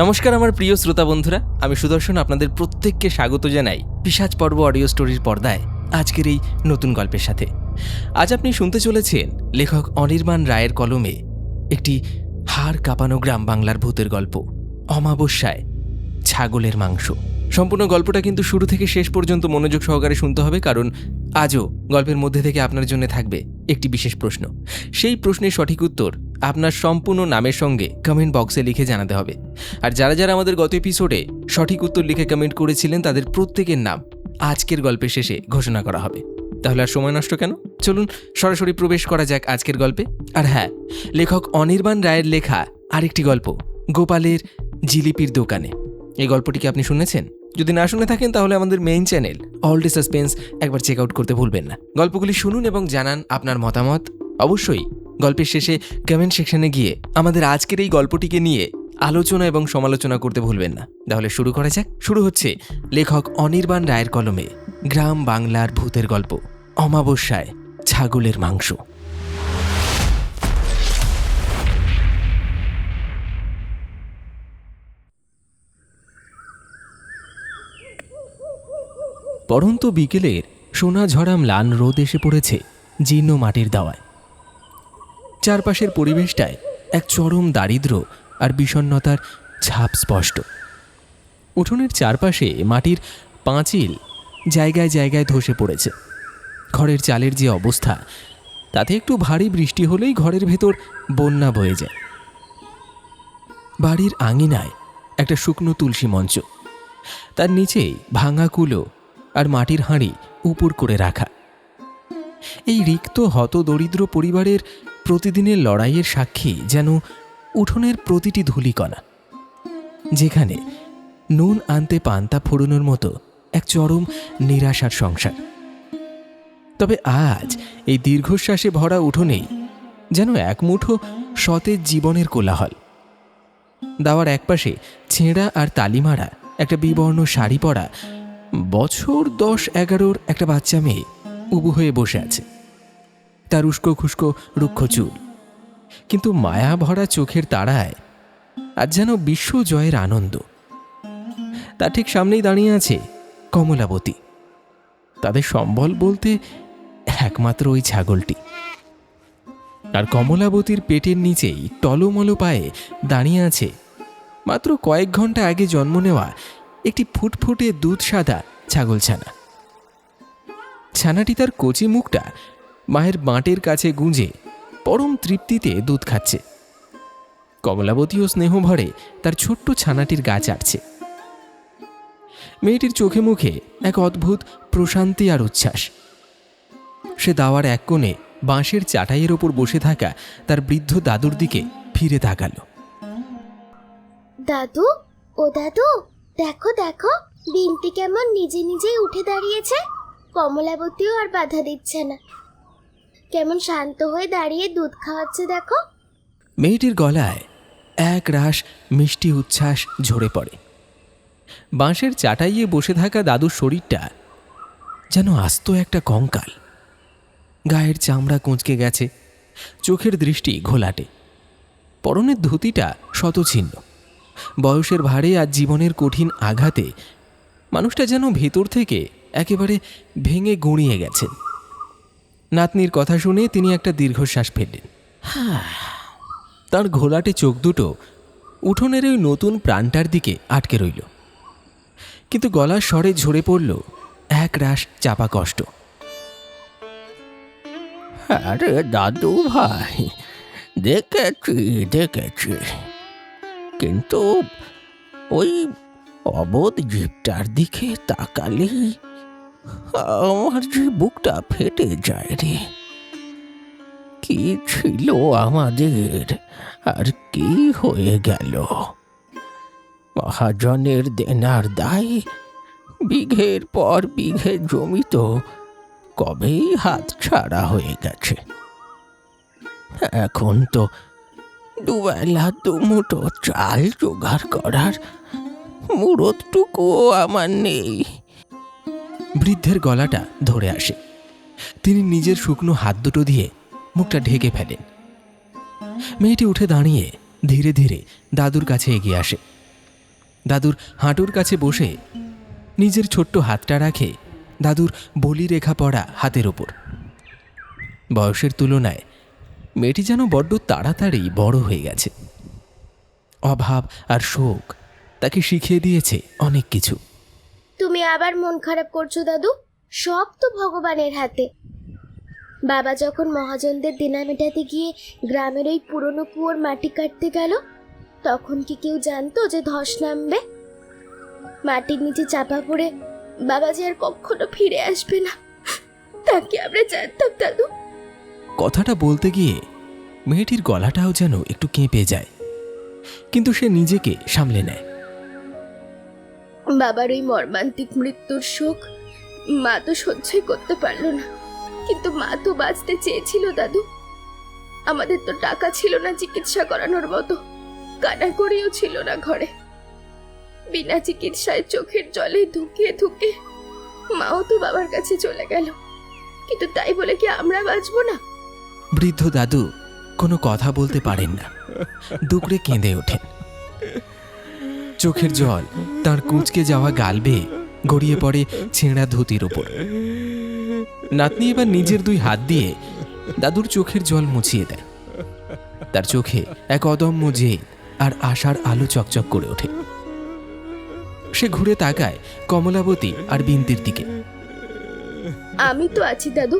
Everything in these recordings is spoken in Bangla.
নমস্কার আমার প্রিয় শ্রোতা বন্ধুরা, আমি সুদর্শন আপনাদের প্রত্যেককে স্বাগত জানাই পিশাচ পর্ব অডিও স্টোরির পর্দায় আজকের এই নতুন গল্পের সাথে। আজ আপনি শুনতে চলেছেন লেখক অনির্বাণ রায়ের কলমে একটি হাড় কাঁপানো গ্রাম বাংলার ভূতের গল্প, অমাবস্যায় ছাগলের মাংস। সম্পূর্ণ গল্পটা কিন্তু শুরু থেকে শেষ পর্যন্ত মনোযোগ সহকারে শুনতে হবে, কারণ আজও গল্পের মধ্যে থেকে আপনার জন্য থাকবে একটি বিশেষ প্রশ্ন। সেই প্রশ্নের সঠিক উত্তর আপনার সম্পূর্ণ নামের সঙ্গে কমেন্ট বক্সে লিখে জানাতে হবে। আর যারা যারা আমাদের গত এপিসোডে সঠিক উত্তর লিখে কমেন্ট করেছিলেন তাদের প্রত্যেকের নাম আজকের গল্পের শেষে ঘোষণা করা হবে। তাহলে আর সময় নষ্ট কেন, চলুন সরাসরি প্রবেশ করা যাক আজকের গল্পে। আর হ্যাঁ, লেখক অনির্বাণ রায়ের লেখা আরেকটি গল্প, গোপালের জিলিপির দোকানে। এই গল্পটিকে আপনি শুনেছেন? যদি না শুনে থাকেন তাহলে আমাদের main channel all day suspense একবার চেক আউট করতে ভুলবেন না। গল্পগুলি শুনুন এবং জানান আপনার মতামত। অবশ্যই গল্পের শেষে কমেন্ট সেকশনে গিয়ে আমাদের আজকের এই গল্পটিকে নিয়ে আলোচনা এবং সমালোচনা করতে ভুলবেন না। তাহলে শুরু করা যাক। শুরু হচ্ছে লেখক অনির্বাণ রায়ের কলমে গ্রাম বাংলার ভূতের গল্প, অমাবস্যায় ছাগলের মাংস। পড়ন্ত বিকেলের সোনা ঝরা ম্লান রোদ এসে পড়েছে জীর্ণ মাটির দাওয়ায়। চারপাশের পরিবেশটায় এক চরম দারিদ্র্য আর বিষণ্ণতার ছাপ স্পষ্ট। উঠোনের চারপাশে মাটির পাঁচিল জায়গায় জায়গায় ধসে পড়েছে। ঘরের চালের যে অবস্থা, তাতে একটু ভারী বৃষ্টি হলেই ঘরের ভেতর বন্যা বয়ে যায়। বাড়ির আঙিনায় একটা শুকনো তুলসী মঞ্চ, তার নিচেই ভাঙা কুলো আর মাটির হাঁড়ি উপুর করে রাখা। এই রিক্ত হত দরিদ্র পরিবারের প্রতিদিনের লড়াইয়ের সাক্ষী যেন উঠোনের প্রতিটি ধূলিকণা, যেখানে নুন আনতে পান্তা ফোড়নোর মতো এক চরম নিরাশার সংসার। তবে আজ এই দীর্ঘশ্বাসে ভরা উঠোনেই যেন এক মুঠো সতেজ জীবনের কোলাহল। দাওয়ার একপাশে ছেঁড়া আর তালিমারা একটা বিবর্ণ শাড়ি পরা বছর 10-11 একটা বাচ্চা মেয়ে উবু হয়ে বসে আছে। তার উস্কো খুস্কো রুক্ষ চুল, কিন্তু মায়া ভরা চোখের তাড়ায় আজ যেন বিশ্ব জয়ের আনন্দ। তার ঠিক সামনেই দাঁড়িয়ে আছে কমলাবতী। তাদের সম্বল বলতে একমাত্র ওই ছাগলটি। আর কমলাবতীর পেটের নিচেই টলমল পায়ে দাঁড়িয়ে আছে মাত্র কয়েক ঘন্টা আগে জন্ম নেওয়া একটি ফুটফুটে দুধ সাদা ছাগলছানা। ছানাটি তার কচি মুখটা মায়ের বাঁটের কাছে গুঁজে পরম তৃপ্তিতে দুধ খাচ্ছে। কমলাবতীও স্নেহ ভরে তার ছোট্ট ছানাটির গা চাটছে। মেয়েটির চোখে মুখে এক অদ্ভুত প্রশান্তি আর উচ্ছ্বাস। সে দাওয়ার এক কোণে বাঁশের চাটাইয়ের ওপর বসে থাকা তার বৃদ্ধ দাদুর দিকে ফিরে তাকালো। দাদু, ও দাদু, দেখো দেখো, বিনতি কেমন নিজে নিজেই উঠে দাঁড়িয়েছে। কমলাবতীও আর বাধা দিচ্ছে না, কেমন শান্ত হয়ে দাঁড়িয়ে দুধ খাওয়াচ্ছে দেখো। মেয়েটির গলায় এক রাশ মিষ্টি উচ্ছ্বাস ঝরে পড়ে। বাঁশের চাটাইয়ে বসে থাকা দাদুর শরীরটা যেন আস্ত একটা কঙ্কাল। গায়ের চামড়া কুঁচকে গেছে, চোখের দৃষ্টি ঘোলাটে, পরনের ধুতিটা শতছিন্ন। বয়সের ভারে আর জীবনের কঠিন আঘাতে মানুষটা যেন ভেতর থেকে একেবারে ভেঙে গুঁড়িয়ে গেছেন। নাতনির কথা শুনে তিনি একটা দীর্ঘশ্বাস ফেললেন। তার ঘোলাটে চোখ দুটো উঠোনের ওই নতুন প্রাণটার দিকে আটকে রইল, কিন্তু গলার স্বরে ঝরে পড়ল এক রাশ চাপা কষ্ট। আরে দাদু ভাই, দেখেছি, কিন্তু ওই অবোধ জীবটার দিকে তাকালেই আমার যে বুকটা ফেটে যায় রে। কি ছিল আমাদের, আর কি হয়ে গেল? মহাজনের দেনার দায় বিঘের পর বিঘে জমি তো কবেই হাত ছাড়া হয়ে গেছে। এখন তো দুবেলা দুমুঠো চাল জোগাড় করার মুরতটুকুও আমার নেই। বৃদ্ধের গলাটা ধরে আসে। তিনি নিজের শুকনো হাত দুটো দিয়ে মুখটা ঢেকে ফেলেন। মেয়েটি উঠে দাঁড়িয়ে ধীরে ধীরে দাদুর কাছে এগিয়ে আসে। দাদুর হাঁটুর কাছে বসে নিজের ছোট্ট হাতটা রাখে দাদুর বলি রেখা পড়া হাতের ওপর। বয়সের তুলনায় মেয়েটি যেন বড্ড তাড়াতাড়ি বড় হয়ে গেছে। অভাব আর শোক তাকে শিখিয়ে দিয়েছে অনেক কিছু। তুমি আবার মন খারাপ করছো দাদু? সব তো ভগবানের হাতে। বাবা যখন মহাজনদের দেনা মেটাতে গিয়ে গ্রামের ওই পুরনো কুয়োর মাটি কাটতে গেল, তখন কি কেউ জানতো যে ধস নামবে? মাটির নিচে চাপা পড়ে বাবা যে আর কখনো ফিরে আসবে না, তাকে আমরা জানতাম দাদু? কথাটা বলতে গিয়ে মেয়েটির গলাটাও যেন একটু কেঁপে যায়, কিন্তু সে নিজেকে সামলে নেয়। বাবার ওই মর্মান্তিক মৃত্যুর শোক মা তো সহ্যই করতে পারলো না, কিন্তু মা তো বাঁচতে চেয়েছিল দাদু। আমাদের তো টাকা ছিল না চিকিৎসা করানোর মতো, কানাকড়িও ছিল না ঘরে। বিনা চিকিৎসায় চোখের জলে ধুকে ধুকে মাও তো বাবার কাছে চলে গেল, কিন্তু তাই বলে কি আমরা বাঁচবো না? বৃদ্ধ দাদু কোনো কথা বলতে পারেন না, দুকড়ে কেঁদে ওঠেন। চোখের জল তার কুঁচকে যাওয়া গাল বেয়ে গড়িয়ে পড়ে ছেঁড়া ধুতির ওপর। নাতনি এবার নিজের দুই হাত দিয়ে দাদুর চোখের জল মুছিয়ে দেয়। তার চোখে এক অদম্য জেদ আর আশার আলো চকচক করে ওঠে। সে ঘুরে তাকায় কমলাবতী আর বিন্তির দিকে। আমি তো আছি দাদু,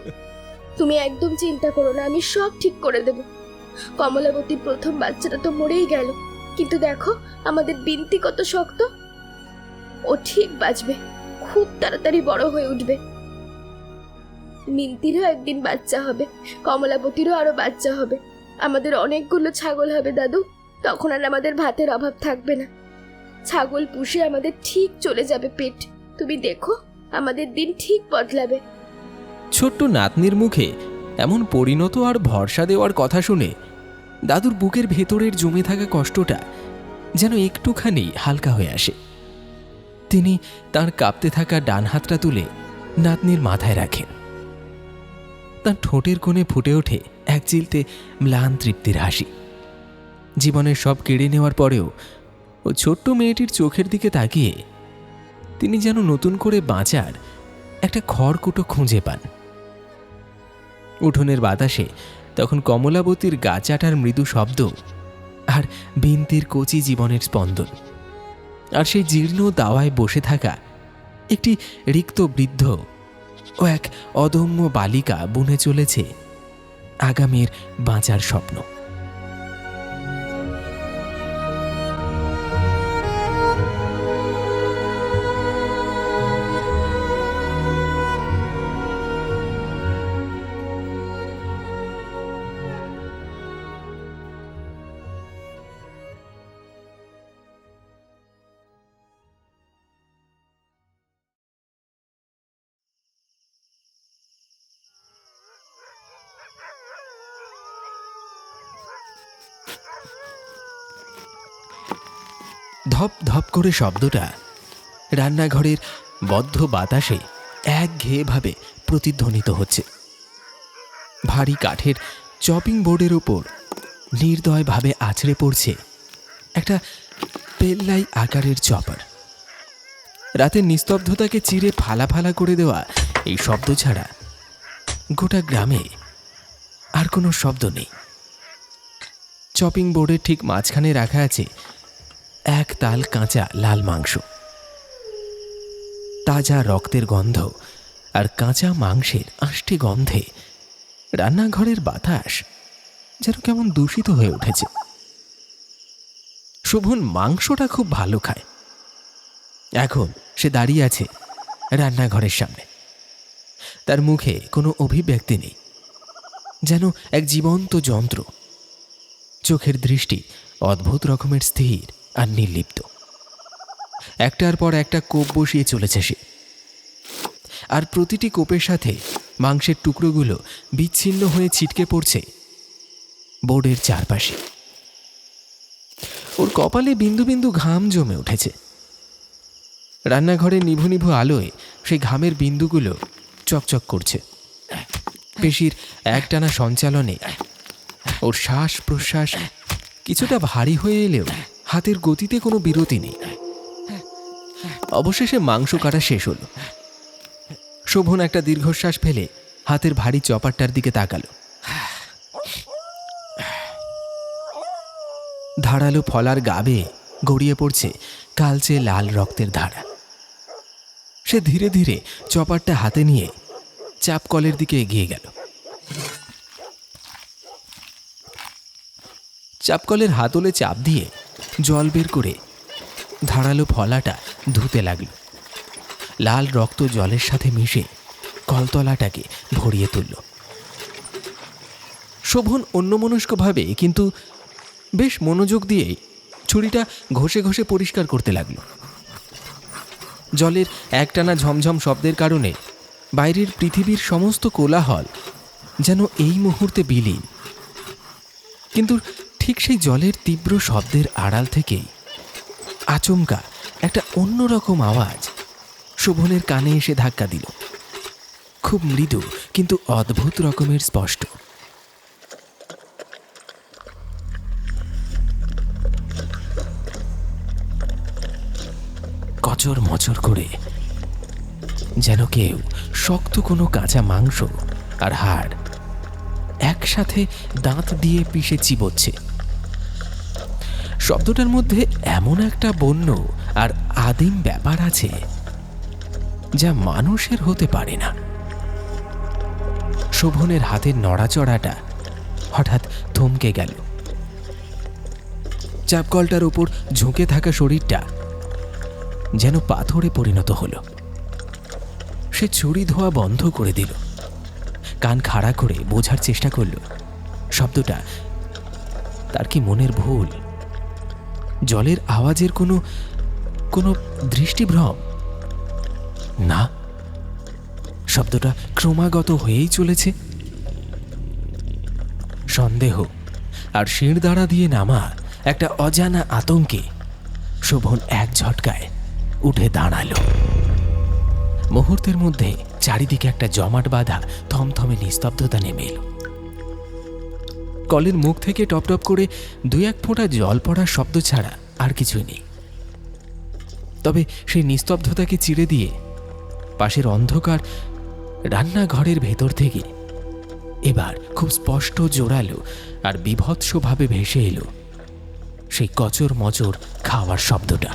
তুমি একদম চিন্তা করো না, আমি সব ঠিক করে দেব। কমলাবতীর প্রথম বাচ্চাটা তো মরেই গেল, কিন্তু দেখো আমাদের বিন্তি কত শক্ত। ও ঠিক বাঁচবে, খুব তাড়াতাড়ি বড় হয়ে উঠবে। মিন্তিরও একদিন বাচ্চা হবে, কমলাবতীরও আরো বাচ্চা হবে। আমাদের অনেকগুলো ছাগল হবে দাদু, তখন আর আমাদের ভাতের অভাব থাকবে না। ছাগল পুষে আমাদের ঠিক চলে যাবে পেট। তুমি দেখো আমাদের দিন ঠিক বদলাবে। ছোট্ট নাতনির মুখে এমন পরিণত আর ভরসা দেওয়ার কথা শুনে দাদুর বুকের ভেতরের জমে থাকা কষ্টটা যেন একটুখানি হালকা হয়ে আসে। তিনি তার কাঁপতে থাকা ডান হাতটা তুলে নাতনির মাথায় রাখেন। তার ঠোঁটের কোণে ফুটে ওঠে এক চিলতে ম্লান তৃপ্তির হাসি। জীবনের সব কেড়ে নেওয়ার পরেও ও ছোট্ট মেয়েটির চোখের দিকে তাকিয়ে তিনি যেন নতুন করে বাঁচার একটা খড়কুটো খুঁজে পান। উঠোনের বাতাসে তখন কমলাবতীর গা চাটার মৃদু শব্দ আর বিন্তির কচি জীবনের স্পন্দন, আর সেই জীর্ণ দাওয়ায় বসে থাকা একটি রিক্ত বৃদ্ধ ও এক অদম্য বালিকা বুনে চলেছে আগামীর বাঁচার স্বপ্ন। ধপ ধপ করে শব্দটা রান্নাঘরের বদ্ধ বাতাসে একঘেয়েভাবে প্রতিধ্বনিত হচ্ছে। ভারী কাঠের চপিং বোর্ডের ওপর নির্দয়ভাবে আছড়ে পড়ছে একটা পেল্লাই আকারের চপার। রাতের নিস্তব্ধতাকে চিরে ফালা ফালা করে দেওয়া এই শব্দ ছাড়া গোটা গ্রামে আর কোনো শব্দ নেই। চপিং বোর্ডের ঠিক মাঝখানে রাখা আছে এক তাল কাঁচা লাল মাংস। তাজা রক্তের গন্ধ আর কাঁচা মাংসের আষ্টে গন্ধে রান্নাঘরের বাতাস যেন কেমন দূষিত হয়ে উঠেছে। শোভন মাংসটা খুব ভালো খায়। এখন সে দাঁড়িয়ে আছে রান্নাঘরের সামনে। তার মুখে কোনো অভিব্যক্তি নেই, যেন এক জীবন্ত যন্ত্র। চোখের দৃষ্টি অদ্ভুত রকমের স্থির আর নির্লিপ্ত। একটার পর একটা কোপ বসিয়ে চলেছে সে, আর প্রতিটি কোপের সাথে মাংসের টুকরোগুলো বিচ্ছিন্ন হয়ে ছিটকে পড়ছে বোর্ডের চারপাশে। ওর কপালে বিন্দু বিন্দু ঘাম জমে উঠেছে। রান্নাঘরের নিভু নিভু আলোয় সেই ঘামের বিন্দুগুলো চকচক করছে। পেশির একটানা সঞ্চালনে ওর শ্বাস প্রশ্বাস কিছুটা ভারী হয়ে এলেও হাতের গতিতে কোনো বিরতি নেই। অবশেষে মাংস কাটা শেষ হলো। শোভন একটা দীর্ঘশ্বাস ফেলে হাতের ভারী চপারটার দিকে তাকালো। ধারালো ফলার গাবে গড়িয়ে পড়ছে কালচে লাল রক্তের ধারা। সে ধীরে ধীরে চপারটা হাতে নিয়ে চাপকলের দিকে এগিয়ে গেল। চাপকলের হাতলে চাপ দিয়ে জল বের করে ধারালো ফলাটা ধুতে লাগল। লাল রক্ত জলের সাথে মিশে কলতলাটাকে ভরিয়ে তুলল। শোভন অন্যমনস্কভাবে কিন্তু বেশ মনোযোগ দিয়ে ছুরিটা ঘষে ঘষে পরিষ্কার করতে লাগল। জলের একটানা ঝমঝম শব্দের কারণে বাইরের পৃথিবীর সমস্ত কোলাহল যেন এই মুহূর্তে বিলীন। কিন্তু ঠিক সেই জলের তীব্র শব্দের আড়াল থেকেই আচমকা একটা অন্যরকম আওয়াজ শোভনের কানে এসে ধাক্কা দিল। খুব মৃদু কিন্তু অদ্ভুত রকমের স্পষ্ট। কচর মচর করে, যেন কেউ শক্ত কোনো কাঁচা মাংস আর হাড় একসাথে দাঁত দিয়ে পিষে চিবোচ্ছে। শব্দটার মধ্যে এমন একটা বন্য আর আদিম ব্যাপার আছে যা মানুষের হতে পারে না। শোভনের হাতের নড়াচড়াটা হঠাৎ থমকে গেল। চাপকলটার উপর ঝুঁকে থাকা শরীরটা যেন পাথরে পরিণত হলো। সে ছুরি ধোয়া বন্ধ করে দিল, কান খাড়া করে বোঝার চেষ্টা করল শব্দটা তার কি মনের ভুল, জলের আওয়াজের কোনো কোনো দৃষ্টিভ্রম। না, শব্দটা ক্রমাগত হয়েই চলেছে। সন্দেহ আর শিরদাঁড়া দিয়ে নামা একটা অজানা আতঙ্কে শোভন এক ঝটকায় উঠে দাঁড়ালো। মুহূর্তের মধ্যে চারিদিকে একটা জমাট বাঁধা থমথমে নিস্তব্ধতা নেমে এলো। কলের মুখ থেকে টপটপ করে দুই এক ফোঁটা জল পড়ার শব্দ ছাড়া আর কিছুই নেই। তবে সেই নিস্তব্ধতাকে চিরে দিয়ে পাশের অন্ধকার রান্নাঘরের ভেতর থেকে এবার খুব স্পষ্ট জোরালো আর বীভৎসভাবে ভেসে এলো সেই কচর মচর খাওয়ার শব্দটা।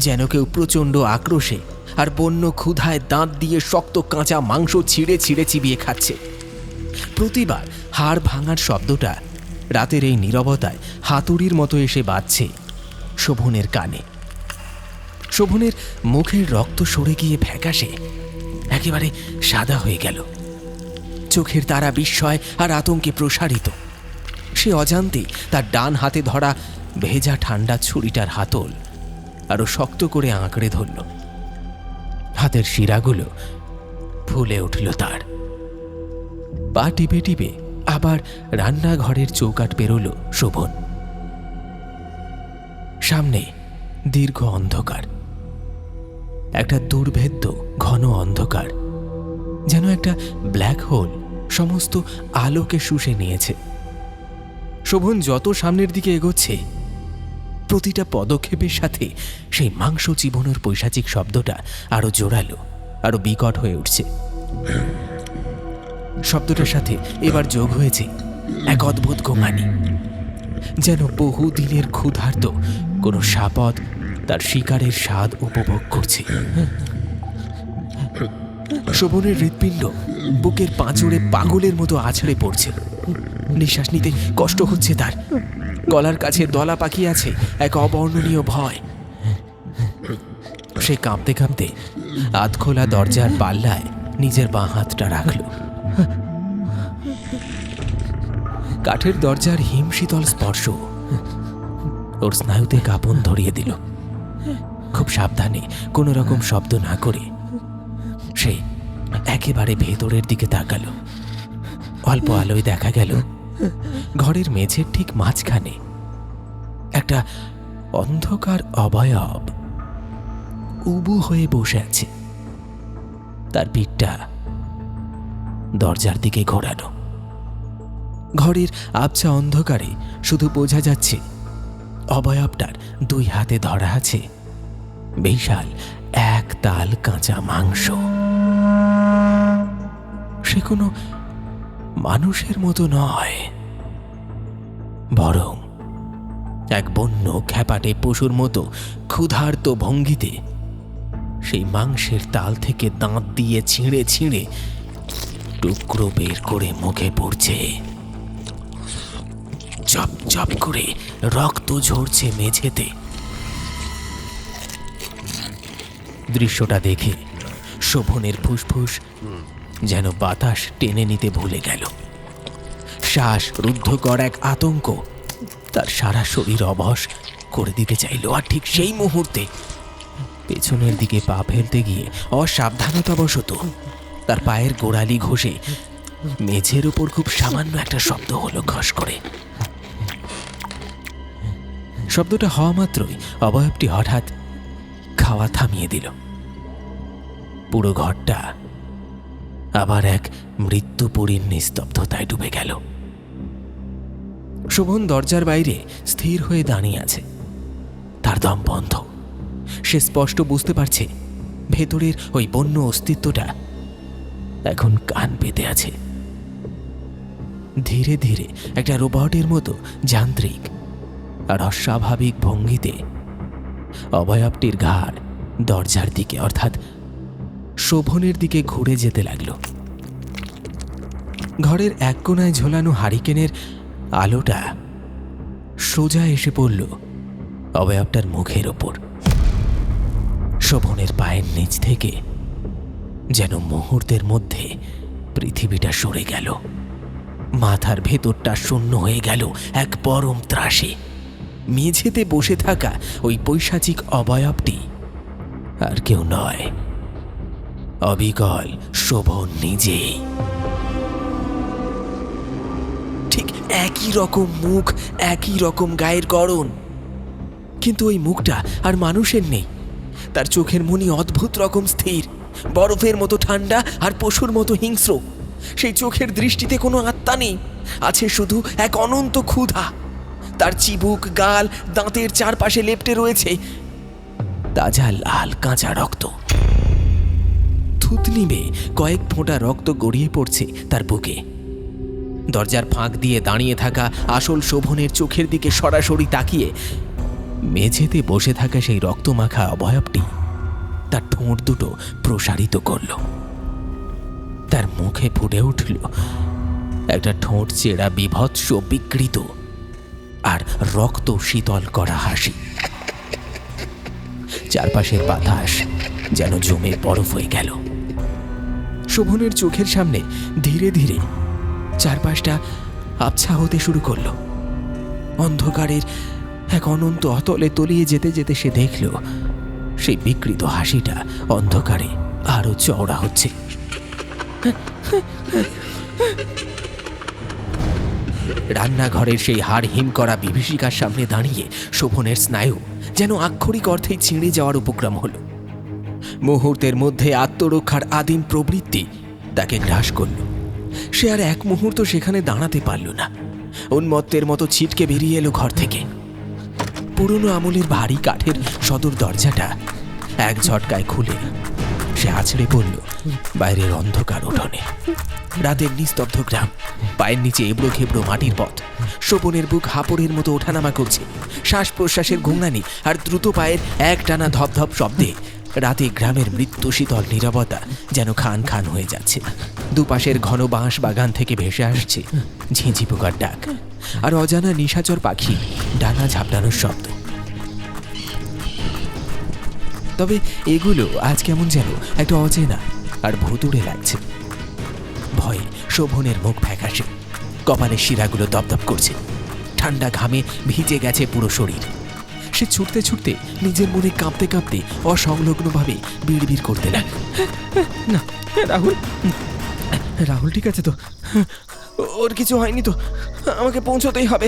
যেন কেউ প্রচণ্ড আক্রোশে আর বন্য ক্ষুধায় দাঁত দিয়ে শক্ত কাঁচা মাংস ছিঁড়ে ছিঁড়ে চিবিয়ে খাচ্ছে। প্রতিবার হাড় ভাঙার শব্দটা রাতের এই নীরবতায় হাতুড়ির মতো এসে বাজছে শোভনের কানে। শোভনের মুখের রক্ত সরে গিয়ে ফ্যাকাশে একেবারে সাদা হয়ে গেল। চোখের তারা বিস্ময় আর আতঙ্কে প্রসারিত। সে অজান্তে তার ডান হাতে ধরা ভেজা ঠান্ডা ছুরিটার হাতল আরো শক্ত করে আঁকড়ে ধরল। হাতের শিরাগুলো ফুলে উঠল তার। পা টিপে টিপে আবার রান্নাঘরের চৌকাঠ পেরোল শোভন। সামনে দীর্ঘ অন্ধকার, একটা দুর্ভেদ্য ঘন অন্ধকার, যেন একটা ব্ল্যাক হোল সমস্ত আলোকে শুষে নিয়েছে। শোভন যত সামনের দিকে এগোচ্ছে প্রতিটা পদক্ষেপের সাথে সেই মাংস চিবোনোর পৈশাচিক শব্দটা আরো জোরালো, আরো বিকট হয়ে উঠছে। শব্দটার সাথে এবার যোগ হয়েছে এক অদ্ভুত গোঙানি, যেন বহু দিনের ক্ষুধার্ত কোনো শাবক তার শিকারের স্বাদ উপভোগ করছে। শোভনের হৃৎপিণ্ড বুকের পাঁজরে পাগলের মতো আছড়ে পড়ছে। নিঃশ্বাস নিতে কষ্ট হচ্ছে তার। গলার কাছে দলা পাকিয়ে আছে এক অবর্ণনীয় ভয়। সে কাঁপতে কাঁপতে আধখোলা দরজার পাল্লায় নিজের বাঁ হাতটা রাখল। কাঠের দরজার হিমশীতল স্পর্শ ওর স্নায়ুতে কাঁপন ধরিয়ে দিল। খুব সাবধানে কোনো রকম শব্দ না করে সে একেবারে ভেতরের দিকে তাকালো। অল্প আলোয় দেখা গেল ঘরের মেঝের ঠিক মাঝখানে একটা অন্ধকার অবয়ব উবু হয়ে বসে আছে। তার পিঠটা দরজার দিকে ঘোরানো। ঘরের আবছা অন্ধকারে শুধু বোঝা যাচ্ছে অবয়বটার 2 হাতে ধরা আছে বিশাল এক তাল কাঁচা মাংস। সে কোনো মানুষের মতো নয়, বরং এক বন্য খ্যাপাটে পশুর মতো ক্ষুধার্ত ভঙ্গিতে সেই মাংসের তাল থেকে দাঁত দিয়ে ছিঁড়ে ছিঁড়ে টুকরো বের করে মুখে পড়ছে। চপ চপ করে রক্ত ঝরছে মেঝেতে। দৃশ্যটা দেখে শোভনের ফুসফুস যেন বাতাস টেনে নিতে ভুলে গেল। শ্বাস রুদ্ধকর এক আতঙ্ক তার সারা শরীর অবশ করে দিতে চাইল। আর ঠিক সেই মুহূর্তে পেছনের দিকে পা ফেলতে গিয়ে অসাবধানতাবশত তার পায়ের গোড়ালি ঘষে মেঝের উপর খুব সামান্য একটা শব্দ হলো, খস করে। শব্দটা হওয়া মাত্রই অবয়বটি হঠাৎ খাওয়া থামিয়ে দিল। পুরো ঘরটা আবার এক মৃত্যুপুরীর নিস্তব্ধতায় ডুবে গেল। শোভন দরজার বাইরে স্থির হয়ে দাঁড়িয়ে আছে, তার দম বন্ধ। সে স্পষ্ট বুঝতে পারছে ভেতরের ওই বন্য অস্তিত্বটা এখন কান পেতে আছে। ধীরে ধীরে একটা রোবটের মতো যান্ত্রিক আর অস্বাভাবিক ভঙ্গিতে অবয়বটির ঘাড় দরজার দিকে, অর্থাৎ শোভনের দিকে ঘুরে যেতে লাগলো। ঘরের এক কোণায় ঝোলানো হারিকেনের আলোটা সোজা এসে পড়ল অবয়বটার মুখের ওপর। শোভনের পায়ের নিচ থেকে যেন মুহূর্তের মধ্যে পৃথিবীটা সরে গেল। মাথার ভেতরটা শূন্য হয়ে গেল এক পরম ত্রাসে। মেঝেতে বসে থাকা ওই পৈশাচিক অবয়বটি আর কেউ নয়, অবিকল শোভন নিজেই। ঠিক একই রকম মুখ, একই রকম গায়ের গড়ন, কিন্তু ওই মুখটা আর মানুষের নেই। তার চোখের মনি অদ্ভুত রকম স্থির, বরফের মতো ঠান্ডা আর পশুর মতো হিংস্র। সেই চোখের দৃষ্টিতে কোনো আত্মা নেই, আছে শুধু এক অনন্ত ক্ষুধা। তার চিবুক, গাল, দাঁতের চারপাশে লেপ্টে রয়েছে তাজা লাল কাঁচা রক্ত। থুতনি বেয়ে কয়েক ফোঁটা রক্ত গড়িয়ে পড়ছে তার বুকে। দরজার ফাঁক দিয়ে দাঁড়িয়ে থাকা আসল শোভনের চোখের দিকে সরাসরি তাকিয়ে মেঝেতে বসে থাকা সেই রক্তমাখা অবয়বটি তার ঠোঁট দুটো প্রসারিত করল। তার মুখে ফুটে উঠল একটা ঠোঁট চেরা বিভৎস বিকৃত আর রক্ত শীতল করা হাসি। চারপাশের বাতাস যেন জমে বরফ হয়ে গেল। শোভনের চোখের সামনে ধীরে ধীরে চারপাশটা আবছা হতে শুরু করল। অন্ধকারের এক অনন্ত অতলে তলিয়ে যেতে যেতে সে দেখল সেই বিকৃত হাসিটা অন্ধকারে আরো চওড়া হচ্ছে। রান্নাঘরের সেই হাড় হিম করা বিভীষিকার সামনে দাঁড়িয়ে শোভনের স্নায়ু যেন আক্ষরিক অর্থেই ছিঁড়ে যাওয়ার উপক্রম হল। মুহূর্তের মধ্যে আত্মরক্ষার আদিম প্রবৃত্তি তাকে গ্রাস করল। সে আর এক মুহূর্ত সেখানে দাঁড়াতে পারল না। উন্মত্তের মতো ছিটকে বেরিয়ে এলো ঘর থেকে। পুরনো আমলের ভারী কাঠের সদর দরজাটা এক ঝটকায় খুলে সে আছড়ে পড়ল বাইরের অন্ধকার উঠোনে। রাতের নিস্তব্ধ গ্রাম, পায়ের নিচে এবড়ো খেবড়ো মাটির পথ। শোভনের বুক হাঁপড়ের মতো ওঠানামা করছে। শ্বাস প্রশ্বাসের ঘুংনানি আর দ্রুত পায়ের একটানা ধপধপ শব্দে রাতে গ্রামের মৃত্যু শীতল নীরবতা যেন খান খান হয়ে যাচ্ছে। দুপাশের ঘন বাঁশ বাগান থেকে ভেসে আসছে ঝিঁঝি পোকার ডাক আর অজানা নিশাচর পাখি ডানা ঝাপটানোর শব্দ। তবে এগুলো আজ কেমন যেন একটা অচেনা আর ভুতুড়ে লাগছে। ভয়ে শোভনের মুখ ফ্যাকাশে, কপালের শিরাগুলো দপদপ করছে। ঠান্ডা ঘামে ভিজে গেছে পুরো শরীর। সে ছুটতে ছুটতে নিজের মনে কাঁপতে কাঁপতে অসংলগ্নভাবে বিড়বিড় করতে লাগে, না রাহুল, রাহুল ঠিক আছে তো? ওর কিছু হয়নি তো? আমাকে পৌঁছতেই হবে,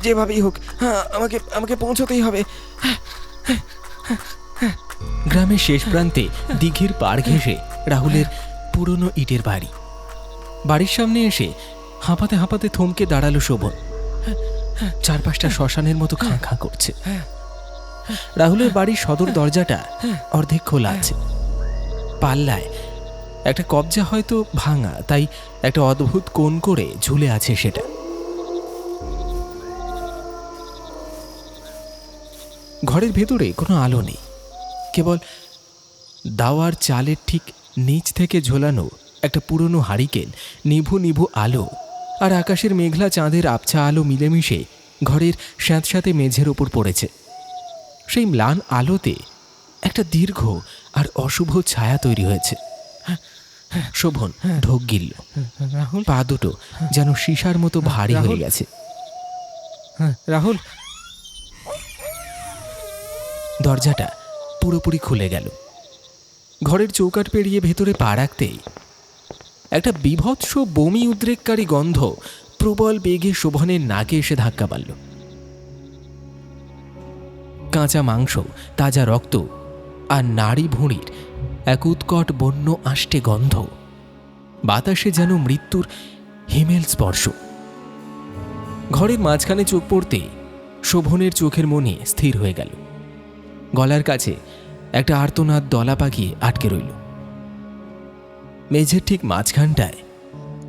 যেভাবেই হোক আমাকে পৌঁছতেই হবে। গ্রামের শেষ প্রান্তে দিঘির পাড় ঘেঁষে রাহুলের পুরনো ইটের বাড়ি। বাড়ির সামনে এসে হাঁপাতে হাঁপাতে থমকে দাঁড়ালো শোভন। চারপাশটা শ্মশানের মতো খাঁ খাঁ করছে। রাহুলের বাড়ির সদর দরজাটা অর্ধেক খোলা আছে, পাল্লায় একটা কবজা হয়তো ভাঙা, তাই একটা অদ্ভুত কোণ করে ঝুলে আছে সেটা। ঘরের ভেতরে কোনো আলো নেই, কেবল দাওয়ার চালের ঠিক নিচ থেকে ঝোলানো একটা পুরনো হারিকেন, নিভু নিভু আলো আর আকাশের মেঘলা চাঁদের আবছা আলো মিলেমিশে ঘরের স্যাঁতস্যাঁতে মেঝের ওপর পড়েছে। সেই ম্লান আলোতে একটা দীর্ঘ আর অশুভ ছায়া তৈরি হয়েছে। শোভন ঢোক গিলল, রাহুল, পা দুটো যেন সীসার মতো ভারী হয়ে গেছে। রাহুল। দরজাটা পুরোপুরি খুলে গেল। ঘরের চৌকাঠ পেরিয়ে ভেতরে পা রাখতেই একটা বীভৎস বমি উদ্রেককারী গন্ধ প্রবল বেগে শোভনের নাকে এসে ধাক্কা মারল। কাঁচা মাংস, তাজা রক্ত আর নাড়ি ভুঁড়ির এক উৎকট বন্য আষ্টে গন্ধ, বাতাসে যেন মৃত্যুর হিমেল স্পর্শ। ঘরের মাঝখানে চোখ পড়তে শোভনের চোখের মনে স্থির হয়ে গেল। গলার কাছে একটা আর্তনাদ দলা পাকিয়ে আটকে রইল। মেঝের ঠিক মাঝখানটায়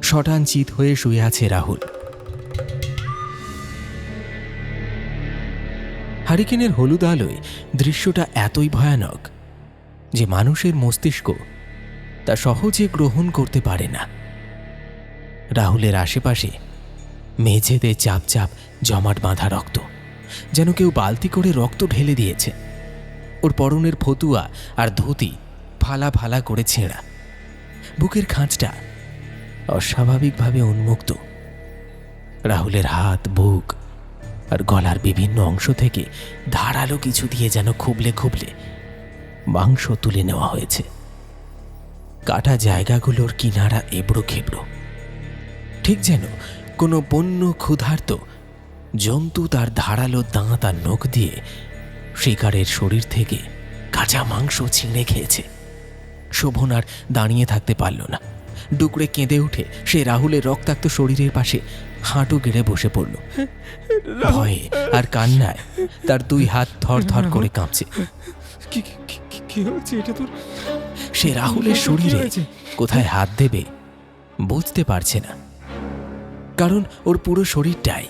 শটান চিত হয়ে শুয়ে আছে রাহুল। হারিকেনের হলুদ আলোয় দৃশ্যটা এতই ভয়ানক যে মানুষের মস্তিষ্ক তা সহজে গ্রহণ করতে পারে না। রাহুলের আশেপাশে মেঝেতে চাপ চাপ জমাট বাঁধা রক্ত, যেন কেউ বালতি করে রক্ত ঢেলে দিয়েছে। ওর পরনের ফতুয়া আর ধুতি ফালা ফালা করে ছেঁড়া, বুকের খাঁজটা অস্বাভাবিকভাবে উন্মুক্ত। রাহুলের হাত, বুক আর গলার বিভিন্ন অংশ থেকে ধারালো কিছু দিয়ে যেন খুবলে খুবলে মাংস তুলে নেওয়া হয়েছে। কাটা জায়গাগুলোর কিনারা এবড়ো খেবড়ো, ঠিক যেন কোনো বন্য ক্ষুধার্ত জন্তু তার ধারালো দাঁত আর নখ দিয়ে শিকারের শরীর থেকে কাঁচা মাংস ছিঁড়ে খেয়েছে। শোভন আর দাঁড়িয়ে থাকতে পারল না। ডুকরে কেঁদে উঠে সে রাহুলের রক্তাক্ত শরীরের পাশে হাঁটু গেড়ে বসে পড়ল। ভয়ে আর কান্নায় তার দুই হাত থর থর করে কাঁপছে। কি হচ্ছে এটা তোর? সে রাহুলের শরীরে কোথায় হাত দেবে বুঝতে পারছে না, কারণ ওর পুরো শরীরটাই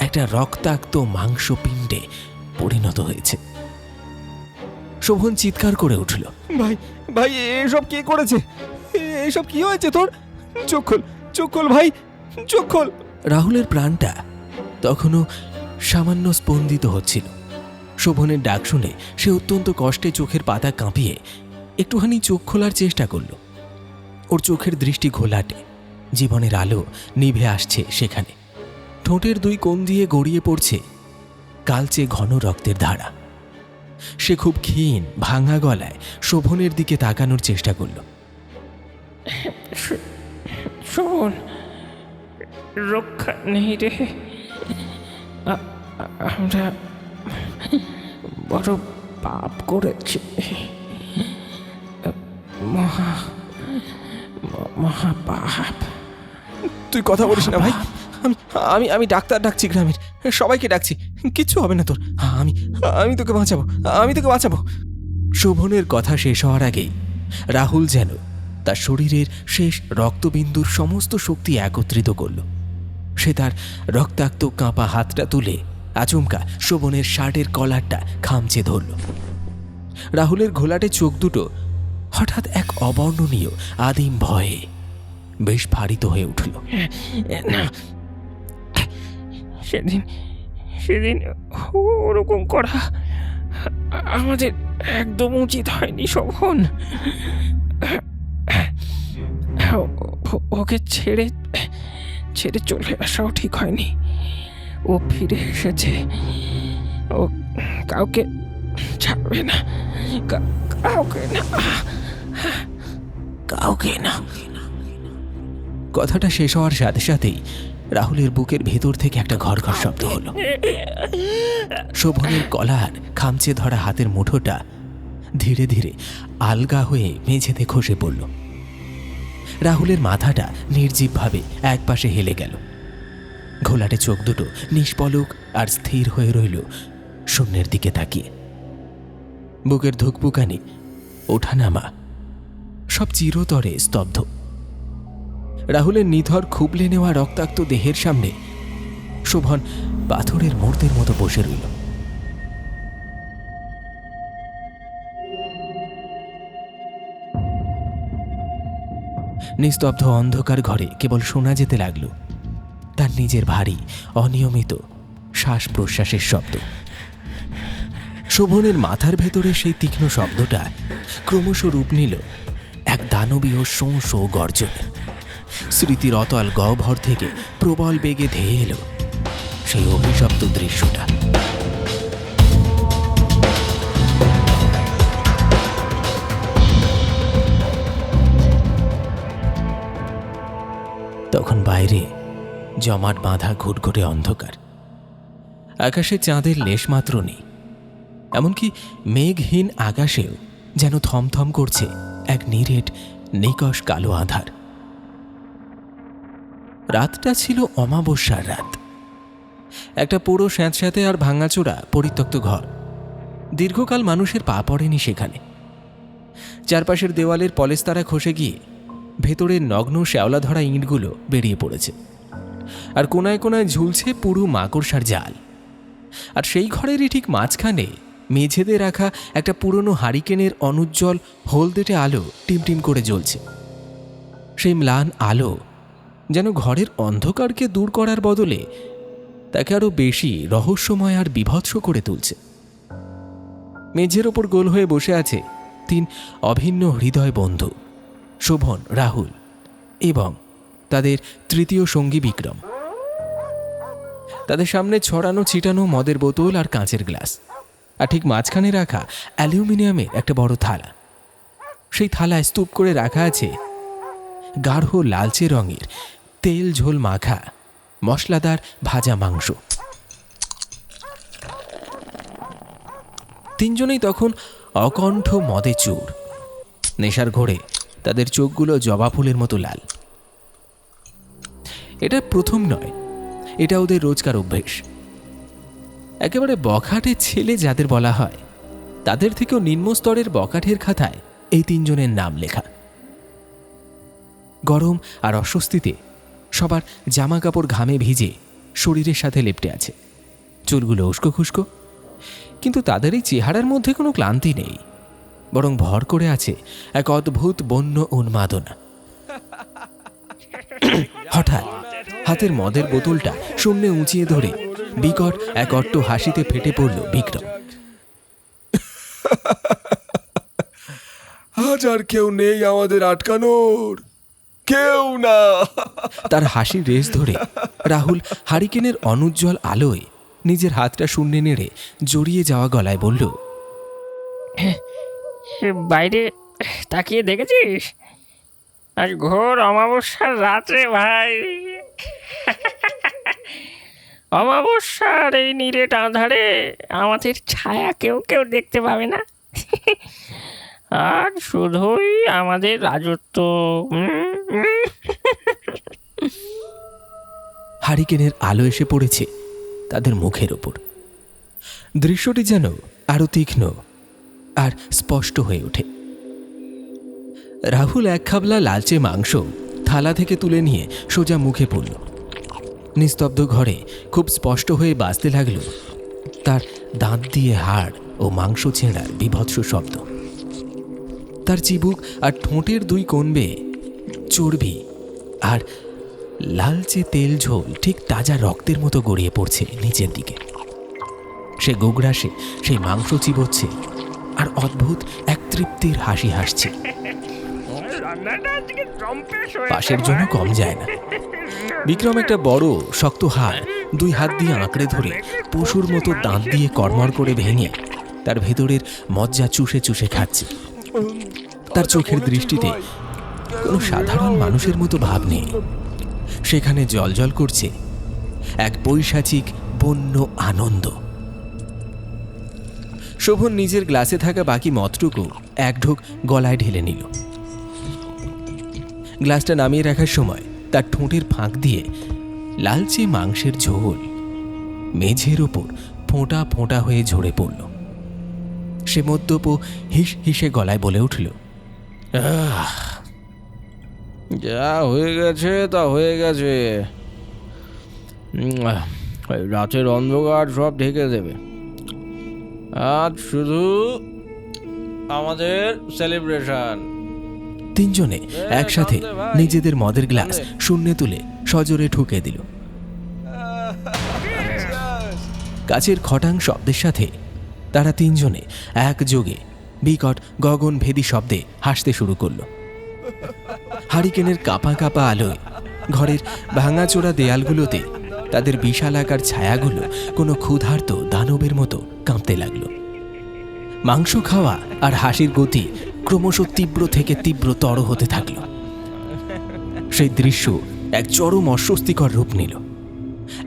একটা রক্তাক্ত মাংসপিণ্ডে পরিণত হয়েছে। শোভন চিৎকার করে উঠল, ভাই, ভাই, এসব কে করেছে? এসব কি হয়েছে তোর? চোখ খোল, চোখ খোল ভাই, চোখ খোল। রাহুলের প্রাণটা তখনও সামান্য স্পন্দিত হচ্ছিল। শোভনের ডাক শুনে সে অত্যন্ত কষ্টে চোখের পাতা কাঁপিয়ে একটুখানি চোখ খোলার চেষ্টা করল। ওর চোখের দৃষ্টি ঘোলাটে, জীবনের আলো নিভে আসছে সেখানে। ঠোঁটের দুই কোণ দিয়ে গড়িয়ে পড়ছে কালচে ঘন রক্তের ধারা। সে খুব ক্ষীণ ভাঙা গলায় শোভনের দিকে তাকানোর চেষ্টা করল। শোন, রক্ষা নেই রে। আমরা বড় পাপ করেছি, মহা পাপ। তুই কথা বলিস না ভাই। আমি আমি ডাক্তার ডাকছি, গ্রামের সবাইকে ডাকছি, কিচ্ছু হবে না তোর। আমি তোকে বাঁচাবো, আমি তোকে বাঁচাবো। শোভনের কথা শেষ হওয়ার আগেই রাহুল যেন তার শরীরের শেষ রক্তবিন্দুর সমস্ত শক্তি একত্রিত করল। সে তার রক্তাক্ত কাঁপা হাতটা তুলে আচমকা শোভনের শার্টের কলারটা খামচে ধরল। রাহুলের ঘোলাটে চোখ দুটো হঠাৎ এক অবর্ণনীয় আদিম ভয়ে বেশ ভারিত হয়ে উঠল। না, সেদিন ওরকম করা আমাদের একদম উচিত হয়নি শোভন। ওকে ছেড়ে চলে আসাও ঠিক হয়নি। ও ফিরে এসেছে, ও কাউকে ছাড়বে না, কাউকে না। কথাটা শেষ হওয়ার সাথে সাথেই রাহুলের বুকের ভেতর থেকে একটা ঘরঘর শব্দ হলো। শোভনের কলার খামচে ধরা হাতের মুঠোটা ধীরে ধীরে আলগা হয়ে মেঝেতে খসে পড়ল। রাহুলের মাথাটা নির্জীবভাবে একপাশে হেলে গেল। ঘোলাটে চোখ দুটো নিষ্পলক আর স্থির হয়ে রইল শূন্যের দিকে তাকিয়ে। বুকের ধুকপুকানি, ওঠানামা সব চিরতরে স্তব্ধ। রাহুলের নিথর খুবলে নেওয়া রক্তাক্ত দেহের সামনে শোভন পাথরের মূর্তির মতো বসে রইল। নিস্তব্ধ অন্ধকার ঘরে কেবল শোনা যেতে লাগল তার নিজের ভারী অনিয়মিত শ্বাস প্রশ্বাসের শব্দ। শোভনের মাথার ভেতরে সেই তীক্ষ্ণ শব্দটা ক্রমশ রূপ নিল এক দানবীয় শোঁ শোঁ গর্জনে। স্মৃতির অতল গহ্বর থেকে প্রবল বেগে ধেয়ে এলো সেই অভিশপ্ত দৃশ্যটা। তখন বাইরে জমাট বাঁধা ঘুটঘুটে অন্ধকার। আকাশে চাঁদের লেশমাত্র নেই, এমনকি মেঘহীন আকাশেও যেন থমথম করছে এক নিরেট নিকষ কালো আঁধার। রাতটা ছিল অমাবস্যার রাত। একটা পুরো স্যাঁতস্যাঁতে আর ভাঙাচোরা পরিত্যক্ত ঘর। দীর্ঘকাল মানুষের পা পড়েনি সেখানে। চারপাশের দেওয়ালের পলেস্তারা খসে গিয়ে ভেতরের নগ্ন শ্যাওলা ধরা ইঁটগুলো বেরিয়ে পড়েছে, আর কোনায় কোনায় ঝুলছে পুরু মাকড়সার জাল। আর সেই ঘরেরই ঠিক মাঝখানে মেঝেতে রাখা একটা পুরনো হারিকেনের অনুজ্জ্বল হলদেটে আলো টিমটিম করে জ্বলছে। সেই ম্লান আলো যেন ঘরের অন্ধকারকে দূর করার বদলে তাকে আরও বেশি রহস্যময় আর বীভৎস করে তুলছে। মেঝের ওপর গোল হয়ে বসে আছে তিন অভিন্ন হৃদয় বন্ধু, শোভন, রাহুল এবং তাদের তৃতীয় সঙ্গী বিক্রম। তাদের সামনে ছড়ানো ছিটানো মদের বোতল আর কাঁচের গ্লাস, আর ঠিক মাঝখানে রাখা অ্যালুমিনিয়ামের একটা বড় থালা। সেই থালায় স্তূপ করে রাখা আছে গাঢ় লালচে রঙের তেল ঝোল মাখা মশলাদার ভাজা মাংস। তিনজনেই তখন অকণ্ঠ মদে চুর। নেশার ঘোরে তাদের চোখগুলো জবা ফুলের মতো লাল। এটা প্রথম নয়, এটা ওদের রোজকার অভ্যেস। একেবারে বখাটে ছেলে যাদের বলা হয়, তাদের থেকেও নিম্ন স্তরের বখাটের খাতায় এই তিনজনের নাম লেখা। গরম আর অস্বস্তিতে সবার জামা কাপড় ঘামে ভিজে শরীরের সাথে লেপ্টে আছে, চুলগুলো উস্কো খুস্কো, কিন্তু তাদের এই চেহারার মধ্যে কোনো ক্লান্তি নেই, বরং ভর করে আছে এক অদ্ভুত বন্য উন্মাদনা। হঠাৎ হাতের মদের বোতলটা শূন্যে উঁচিয়ে ধরে বিকট এক অট্ট হাসিতে ফেটে পড়ল বিক্রম। আজ আর কেউ নেই আমাদের আটকানোর, কেউ না। তার হাসির রেশ ধরে রাহুল হারিকেনের অনুজ্জ্বল আলোয় নিজের হাতটা শূন্যে নেড়ে জড়িয়ে যাওয়া গলায় বলল, বাইরে তাকিয়ে দেখেছিস? আজ ঘোর অমাবস্যার রাত্রে ভাই। অমাবস্যার এই নিরেট আঁধারে আমাদের ছায়া কেউ কেউ দেখতে পাবে না, আর শুধুই আমাদের রাজত্ব। হারিকেনের আলো এসে পড়েছে তাদের মুখের ওপর। দৃশ্যটি যেন আরো তীক্ষ্ণ আর স্পষ্ট হয়ে ওঠে। রাহুল এক খাবলা লালচে মাংস থালা থেকে তুলে নিয়ে সোজা মুখে পড়ল। নিস্তব্ধ ঘরে খুব স্পষ্ট হয়ে বাজতে লাগল তার দাঁত দিয়ে হাড় ও মাংস ছেঁড়ার বীভৎস শব্দ। তার চিবুক আর ঠোঁটের দুই কোণ বেয়ে চর্বি আর লালচে তেল ঝোল ঠিক তাজা রক্তের মতো গড়িয়ে পড়ছে নিচের দিকে। সে গোগ্রাসে সেই মাংস চিবোচ্ছে আর অদ্ভুত এক তৃপ্তির হাসি হাসছে। পাশের জন্য কম যায় না। বিক্রম একটা বড় শক্ত হাড় দুই হাত দিয়ে আঁকড়ে ধরে পশুর মতো দাঁত দিয়ে কড়মড় করে ভেঙে তার ভেতরের মজ্জা চুষে চুষে খাচ্ছে। তার চোখের দৃষ্টিতে কোনো সাধারণ মানুষের মতো ভাব নেই, সেখানে জ্বলজ্বল করছে এক পৈশাচিক বন্য আনন্দ। শোভন নিজের গ্লাসে থাকা বাকি মদটুকু এক ঢোক গলায় ঢেলে নিল। গ্লাসটা নামিয়ে রাখার সময় তার ঠোঁটের ফাঁক দিয়ে লালচে মাংসের ঝোল মেঝের ওপর ফোঁটা ফোঁটা হয়ে ঝরে পড়ল। সে মদ্যপ হিস হিসে গলায় বলে উঠল, যা হয়ে গেছে তা হয়ে গেছে। রাতের অন্ধকার সব ঢেকে দেবে। আজ শুধু আমাদের সেলিব্রেশন। তিনজনে একসাথে নিজেদের মদের গ্লাস শূন্যে তুলে সজোরে ঠুকে দিল। কাচের খটাং শব্দের সাথে তারা তিনজনে একযোগে বিকট গগনভেদী শব্দে হাসতে শুরু করলো। হারিকেনের কাঁপা কাঁপা আলোয় ঘরের ভাঙাচোরা দেয়ালগুলোতে তাদের বিশালাকার ছায়াগুলো কোনো ক্ষুধার্ত দানবের মতো কাঁপতে লাগলো। মাংস খাওয়া আর হাসির গতি ক্রমশ তীব্র থেকে তীব্রতর হতে থাকল। সেই দৃশ্য এক চরম অস্বস্তিকর রূপ নিল।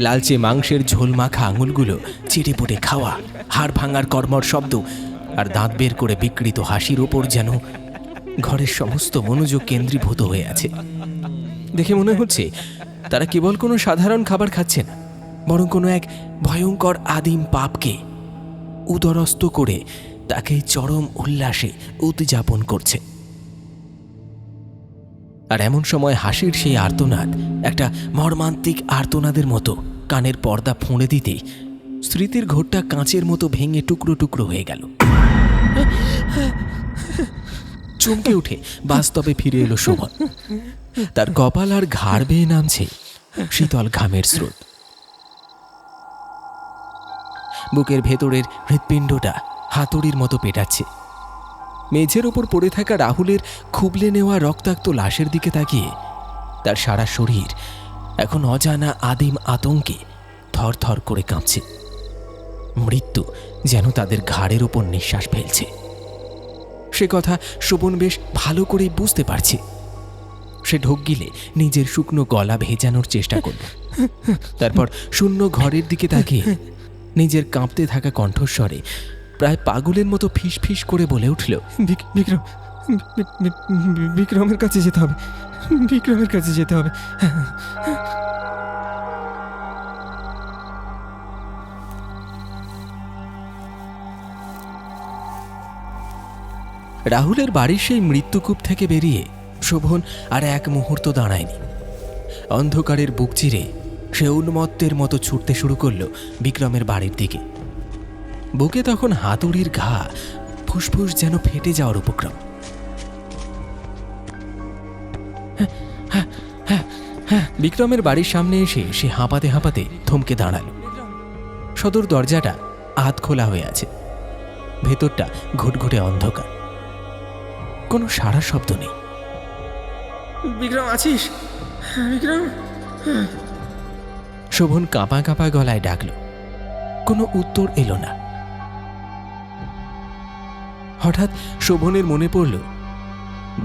লালচে মাংসের ঝোল মাখা আঙুলগুলো চেটে পুটে খাওয়া, হাড় ভাঙার কর্মর শব্দ আর দাঁত বের করে বিকৃত হাসির ওপর যেন ঘরের সমস্ত মনোযোগ কেন্দ্রীভূত হয়ে আছে। দেখে মনে হচ্ছে তারা কেবল কোনো সাধারণ খাবার খাচ্ছে না, বরং কোনো এক ভয়ঙ্কর আদিম পাপকে উদরস্থ করে তাকে চরম উল্লাসে উদযাপন করছে। আর এমন সময় হাসির সেই আর্তনাদ একটা মর্মান্তিক আর্তনাদের মতো কানের পর্দা ফুঁড়ে দিতেই স্মৃতির ঘোরটা কাঁচের মতো ভেঙে টুকরো টুকরো হয়ে গেল। চমকে উঠে বাস্তবে ফিরে এলো শোভন। তার কপাল আর ঘাড় বেয়ে নামছে শীতল ঘামের স্রোত। বুকের ভেতরের হৃৎপিণ্ডটা হাতুড়ির মতো পেটাচ্ছে। মেঝের ওপর পড়ে থাকা রাহুলের খুবলে নেওয়া রক্তাক্ত লাশের দিকে তাকিয়ে তার সারা শরীর এখন অজানা আদিম আতঙ্কে থরথর করে কাঁপছে। মৃত্যু যেন তাদের ঘাড়ের ওপর নিঃশ্বাস ফেলছে। সে কথা শোভন বেশ ভালো করেই বুঝতে পারছে। সে ঢোক গিলে নিজের শুকনো গলা ভেজানোর চেষ্টা করল। তারপর শূন্য ঘরের দিকে তাকিয়ে নিজের কাঁপতে থাকা কণ্ঠস্বরে প্রায় পাগলের মতো ফিস ফিস করে বলে উঠল, বিক্রমের কাছে যেতে হবে, বিক্রমের কাছে যেতে হবে। রাহুলের বাড়ির সেই মৃত্যুকূপ থেকে বেরিয়ে শোভন আর এক মুহূর্ত দাঁড়ায়নি। অন্ধকারের বুক চিরে সে উন্মত্তের মতো ছুটতে শুরু করলো বিক্রমের বাড়ির দিকে। বুকে তখন হাতুড়ির ঘা, ফুসফুস যেন ফেটে যাওয়ার উপক্রম। বিক্রমের বাড়ির সামনে এসে সে হাঁপাতে হাঁপাতে থমকে দাঁড়ালো। সদর দরজাটা আধ খোলা হয়ে আছে। ভেতরটা ঘুটঘুটে অন্ধকার, কোনো সাড়া শব্দ নেই। বিক্রম আছিস? বিক্রম? শোভন কাঁপা কাঁপা গলায় ডাকল। কোনো উত্তর এলো না। হঠাৎ শোভনের মনে পড়ল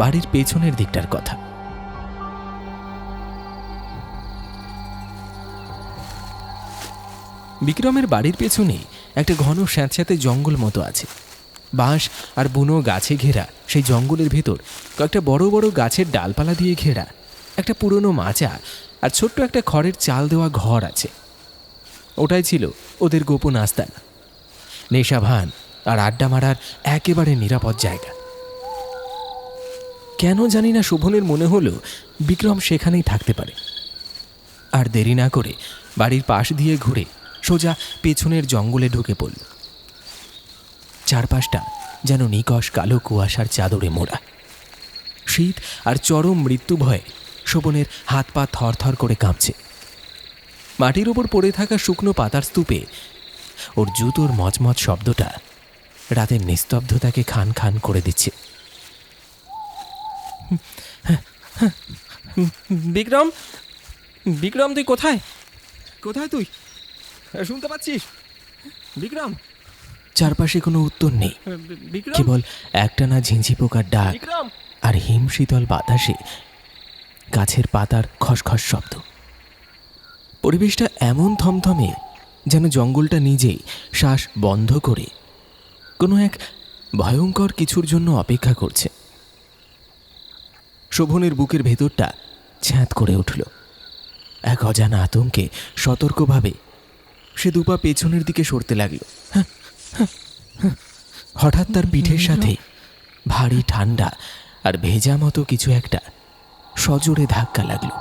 বাড়ির পেছনের দিকটার কথা। বিক্রমের বাড়ির পেছনে একটা ঘন স্যাঁতস্যাঁতে জঙ্গল মতো আছে। বাঁশ আর বুনো গাছে ঘেরা সেই জঙ্গলের ভেতর কয়েকটা বড় বড় গাছের ডালপালা দিয়ে ঘেরা একটা পুরনো মাচা আর ছোট্ট একটা খড়ের চাল দেওয়া ঘর আছে। ওটাই ছিল ওদের গোপন আস্তানা, নেশা ভান আর আড্ডা মারার একেবারে নিরাপদ জায়গা। কেন জানি না শোভনের মনে হলো বিক্রম সেখানেই থাকতে পারে। আর দেরি না করে বাড়ির পাশ দিয়ে ঘুরে সোজা পেছনের জঙ্গলে ঢুকে পড়ল। চারপাশটা যেন নিকষ কালো কুয়াশার চাদরে মোড়া। শীত আর চরম মৃত্যু ভয়ে শোভনের হাত পা থরথর করে কাঁপছে। মাটির ওপর পড়ে থাকা শুকনো পাতার স্তূপে ওর জুতোর মচমচ শব্দটা রাতের নিস্তব্ধতাকে খান খান করে দিচ্ছে। বিক্রম, বিক্রম তুই কোথায়? কোথায় তুই? শুনতে পাচ্ছিস বিক্রম? চারপাশে কোনো উত্তর নেই, কেবল একটানা ঝিঁঝি পোকার ডাক আর হিমশীতল বাতাসে গাছের পাতার খসখস শব্দ। পরিবেশটা এমন থমথমে যেন জঙ্গলটা নিজেই শ্বাস বন্ধ করে কোনো এক ভয়ঙ্কর কিছুর জন্য অপেক্ষা করছে। শোভনের বুকের ভেতরটা ছ্যাঁত করে উঠল। এক অজানা আতঙ্কে সতর্কভাবে সে দুপা পেছনের দিকে সরতে লাগলো। হঠাৎ তার পিঠের সাথে ভারী ঠান্ডা আর ভেজা মতো কিছু একটা সজোরে ধাক্কা লাগলো।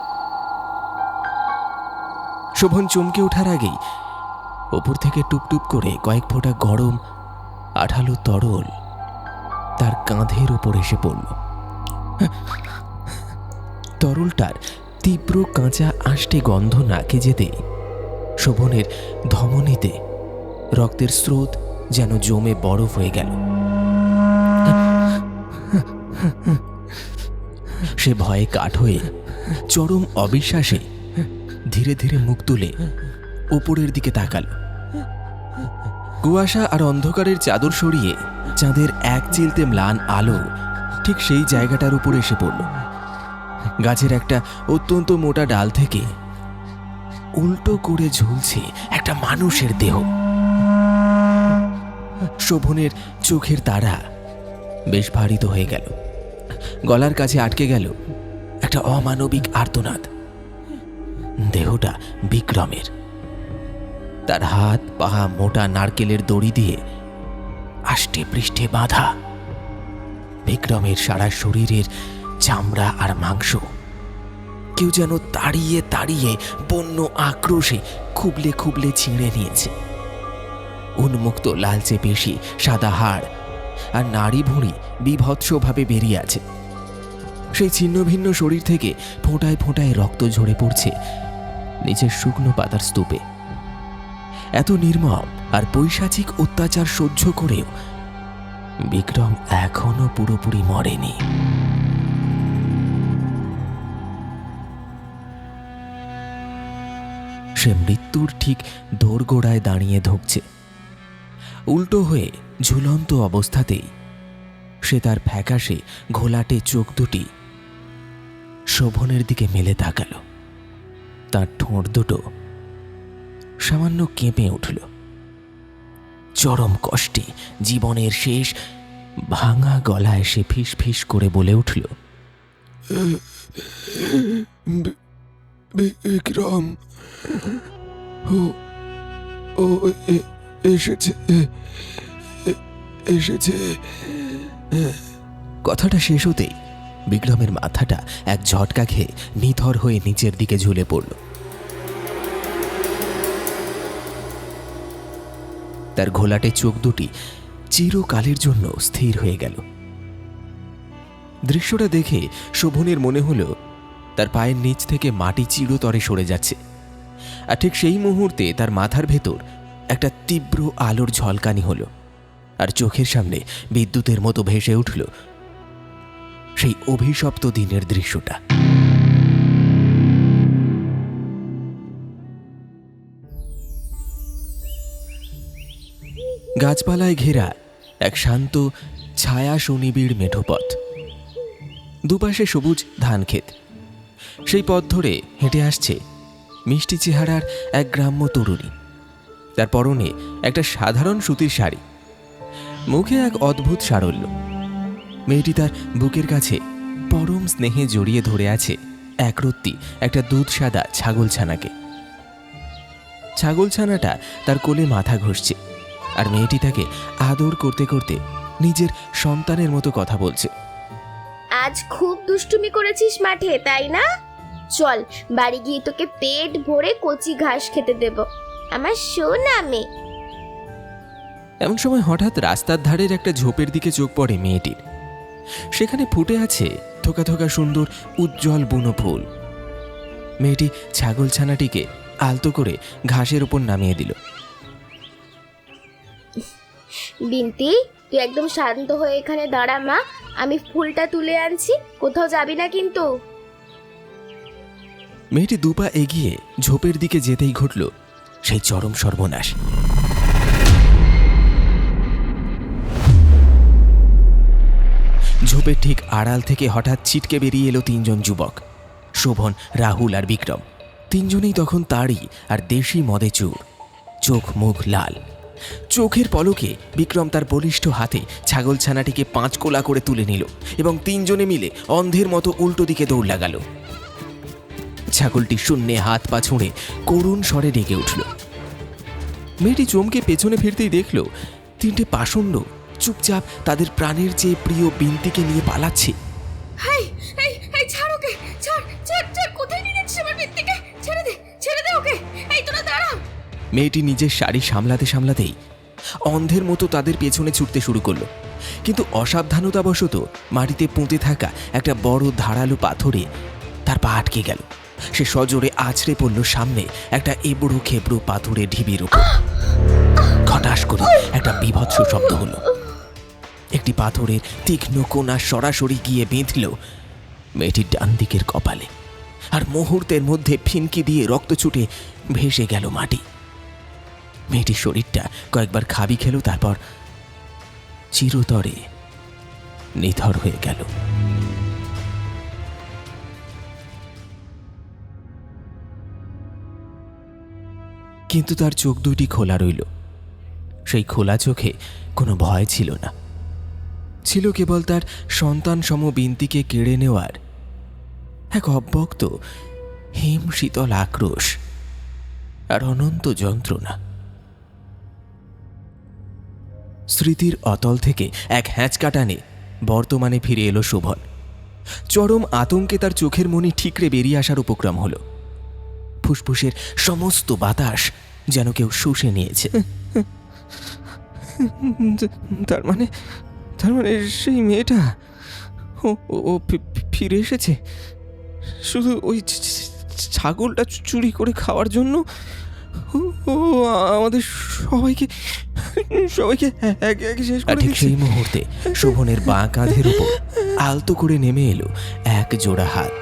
শোভন চমকে ওঠার আগেই ওপর থেকে টুপটুপ করে কয়েক ফোঁটা গরম আঠালো তরল তার কাঁধের ওপর এসে পড়ল। তরলটার তীব্র কাঁচা আষ্টে গন্ধ নাকে যেতে শোভনের ধমনীতে রক্তের স্রোত যেন জমে বরফ হয়ে গেল। সে ভয়ে কাঠ হয়ে চরম অবিশ্বাসে ধীরে ধীরে মুখ তুলে ওপরের দিকে তাকাল। কুয়াশা আর অন্ধকারের চাদর সরিয়ে চাঁদের এক চিলতে ম্লান আলো ঠিক সেই জায়গাটার উপর এসে পড়ল। গাছের একটা অত্যন্ত মোটা ডাল থেকে উল্টো করে ঝুলছে একটা মানুষের দেহ। শোভনের চোখের তারা বেশ ভারিত হয়ে গেল। গলার কাছে আটকে গেল একটা অমানবিক আর্তনাদ। দেহটা বিক্রমের। তার হাত পা মোটা নারকেলের দড়ি দিয়ে আষ্টে পৃষ্ঠে বাঁধা। বিক্রমের সারা শরীরের চামড়া আর মাংস কেউ যেন তাড়িয়ে তাড়িয়ে বন্য আক্রোশে খুবলে খুবলে ছিঁড়ে নিয়েছে। উন্মুক্ত লালচে পেশি, সাদা হাড় আর নাড়ি ভুঁড়ি বিভৎসভাবে বেরিয়ে আছে। সেই ছিন্ন ভিন্ন শরীর থেকে ফোঁটায় ফোঁটায় রক্ত ঝরে পড়ছে নিচের শুকনো পাতার স্তূপে। এত নির্মম আর পৈশাচিক অত্যাচার সহ্য করেও বিক্রম এখনো পুরোপুরি মরেনি। সে মৃত্যুর ঠিক দোরগোড়ায় দাঁড়িয়ে ধুঁকছে। উল্টো হয়ে ঝুলন্ত অবস্থাতেই সে তার ফ্যাকাশে ঘোলাটে চোখ দুটি শোভনের দিকে মেলে তাকাল। তার ঠোঁট দুটো সামান্য কেঁপে উঠল। চরম কষ্টে জীবনের শেষ ভাঙা গলায় সে ফিস ফিস করে বলে উঠল, বিক্রম, ও এসেছে এসেছে। কথাটা শেষ হতেই বিক্রমের মাথাটা এক ঝটকা খেয়ে নিথর হয়ে নিচের দিকে ঝুলে পড়ল। তার ঘোলাটে চোখ দুটি চিরকালের জন্য স্থির হয়ে গেল। দৃশ্যটা দেখে শোভনের মনে হলো তার পায়ের নিচ থেকে মাটি চিরতরে সরে যাচ্ছে। আর ঠিক সেই মুহূর্তে তার মাথার ভেতর একটা তীব্র আলোর ঝলকানি হলো, আর চোখের সামনে বিদ্যুতের মতো ভেসে উঠল সেই অভিশপ্ত দিনের দৃশ্যটা। গাছপালায় ঘেরা এক শান্ত ছায়া সুনিবিড় মেঠোপথ, দুপাশে সবুজ ধান ক্ষেত। সেই পথ ধরে হেঁটে আসছে মিষ্টি চেহারার এক গ্রাম্য তরুণী। তার পরনে একটা সাধারণ সুতির শাড়ি, মুখে এক অদ্ভুত সারল্য। মেয়েটি তার বুকের কাছে পরম স্নেহে জড়িয়ে ধরে আছে একরত্তি একটা দুধ সাদা ছাগলছানাকে। ছাগলছানাটা তার কোলে মাথা ঘষছে, আর মেয়েটি তাকে আদর করতে করতে নিজের সন্তানের মতো কথা বলছে। আজ খুব দুষ্টুমি করেছিস মাঠে, তাই না? চল বাড়ি গিয়ে তোকে পেট ভরে কচি ঘাস খেতে দেব, আমার সোনা মেয়ে। এমন সময় হঠাৎ রাস্তার ধারের একটা ঝোপের দিকে চোখ পড়ে মেয়েটির। সেখানে ফুটে আছে থোকা থোকা সুন্দর উজ্জ্বল বুনো ফুল। মেয়েটি ছাগলছানাটিকে আলতো করে ঘাসের ওপর নামিয়ে দিল। বিন্তি, তুই একদম শান্ত হয়ে এখানে দাঁড়া মা, আমি ফুলটা তুলে আনছি, কোথাও যাবি না কিন্তু। মেয়েটি দুপা এগিয়ে ঝোপের দিকে যেতেই ঘটল সেই চরম সর্বনাশ। ঝোপের ঠিক আড়াল থেকে হঠাৎ ছিটকে বেরিয়ে এলো তিনজন যুবক, শোভন, রাহুল আর বিক্রম। তিনজনেই তখন তাড়ি আর দেশি মদে চুর, চোখ মুখ লাল। চোখের পলকে বিক্রম তার বলিষ্ঠ হাতে ছাগলছানাটিকে 5 কোলা করে তুলে নিল এবং তিনজনে মিলে অন্ধের মতো উল্টো দিকে দৌড় লাগালো। ছাগলটি শূন্যে হাত পা ছুঁড়ে করুণ স্বরে ডেকে উঠল। মেয়েটি চমকে পেছনে ফিরতেই দেখল তিনটে পাষণ্ড চুপচাপ তাদের প্রাণের চেয়ে প্রিয় বিন্তিকে নিয়ে পালাচ্ছে। হাই এই এই ছাড় ওকে, ছাড় ছাড় ছাড়, কোথায় নিয়ে যাচ্ছিস আমার বিন্তিকে? ছেড়ে দে ওকে, এই তোরা দাঁড়া। মেয়েটি নিজের শাড়ি সামলাতে সামলাতেই অন্ধের মতো তাদের পেছনে ছুটতে শুরু করলো, কিন্তু অসাবধানতাবশত মাটিতে পুঁতে থাকা একটা বড় ধারালো পাথরে তার পা আটকে গেল। সে সজোরে আছড়ে পড়ল সামনে একটা এবড়ো খেবড়ো পাথরের ঢিবির উপর। খটাস করে একটা বীভৎস শব্দ হলো। একটি পাথরের তীক্ষ্ণ কোণা সরাসরি গিয়ে বেঁধল মেয়েটির ডান দিকের কপালে, আর মুহূর্তের মধ্যে ফিনকি দিয়ে রক্ত ছুটে ভেসে গেল মাটি। মেয়েটির শরীরটা কয়েকবার খাবি খেল, তারপর চিরতরে নিথর হয়ে গেল। কিন্তু তার চোখ দুটি খোলা রইল। সেই খোলা চোখে কোনো ভয় ছিল না, ছিল কেবল তার সন্তান সম বিন্তিকে কেড়ে নেওয়ার এক অব্যক্ত হিম শীতল আক্রোশ আর অনন্ত যন্ত্রণা। স্মৃতির অতল থেকে এক হ্যাঁচকা টানে বর্তমানে ফিরে এলো শোভন। চরম আতঙ্কে তার চোখের মনি ঠিকরে বেরিয়ে আসার উপক্রম হলো। ফুসফুসের সমস্ত বাতাস যেন কেউ শুষে নিয়েছে। তার মানে সেই মেয়েটা ও ফিরে এসেছে শুধু ওই ছাগলটা চুরি করে খাওয়ার জন্য। ও আমাদের সবাইকে শেষ করে দিয়েছে। সেই মুহূর্তে শোভনের বাঁ কাঁধের উপর আলতো করে নেমে এলো এক জোড়া হাত।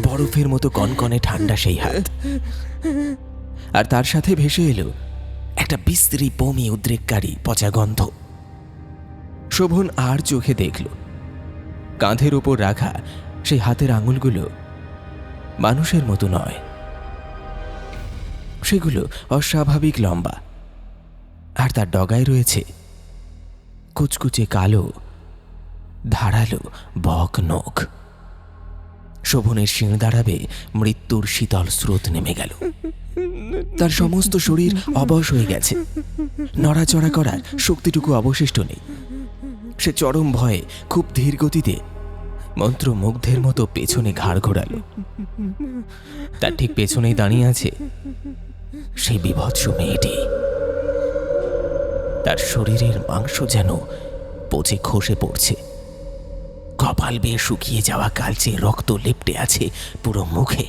বরফের মতো কনকনে ঠান্ডা সেই হাত, আর তার সাথে ভেসে এলো একটা বিশ্রী বমি উদ্রেককারী পচা গন্ধ। শোভন আর চোখে দেখল কাঁধের উপর রাখা সেই হাতের আঙুলগুলো মানুষের মতো নয়, সেগুলো অস্বাভাবিক লম্বা, আর তার ডগায় রয়েছে কুচকুচে কালো ধারালো বক নখ। শোভনের শিং দাঁড়াবে মৃত্যুর শীতল স্রোত নেমে গেল। তার সমস্ত শরীর অবশ হয়ে গেছে, নড়াচড়া করার শক্তিটুকু অবশিষ্ট নেই। সে চরম ভয়ে খুব ধীর গতিতে মন্ত্রমুগ্ধের মতো পেছনে ঘাড় ঘোরাল। তার ঠিক পেছনেই দাঁড়িয়ে আছে সেই বীভৎস মেয়েটি। তার শরীরের মাংস যেন পচে খসে পড়ছে, কপাল বেয়ে শুকিয়ে যাওয়া কালচে রক্ত লেপ্টে আছে পুরো মুখে,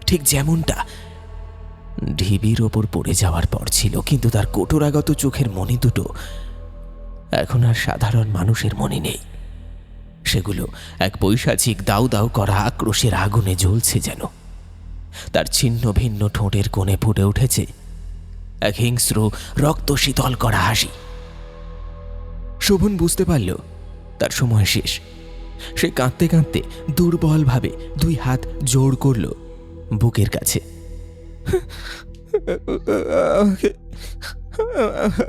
ঠিক যেমনটা ঢিবির ওপর পড়ে যাওয়ার পর ছিল। কিন্তু তার কটোরাগত চোখের মনি দুটো এখন আর সাধারণ মানুষের মনি নেই, সেগুলো এক পৈশাচিক দাউ দাউ করা আক্রোশের আগুনে জ্বলছে যেন। তার ছিন্ন ভিন্ন ঠোঁটের কোণে ফুটে উঠেছে এক হিংস্র রক্ত শীতল করা হাসি। শোভন বুঝতে পারল তার সময় শেষ। সে কাঁদতে কাঁদতে দুর্বলভাবে দুই হাত জোড় করল বুকের কাছে।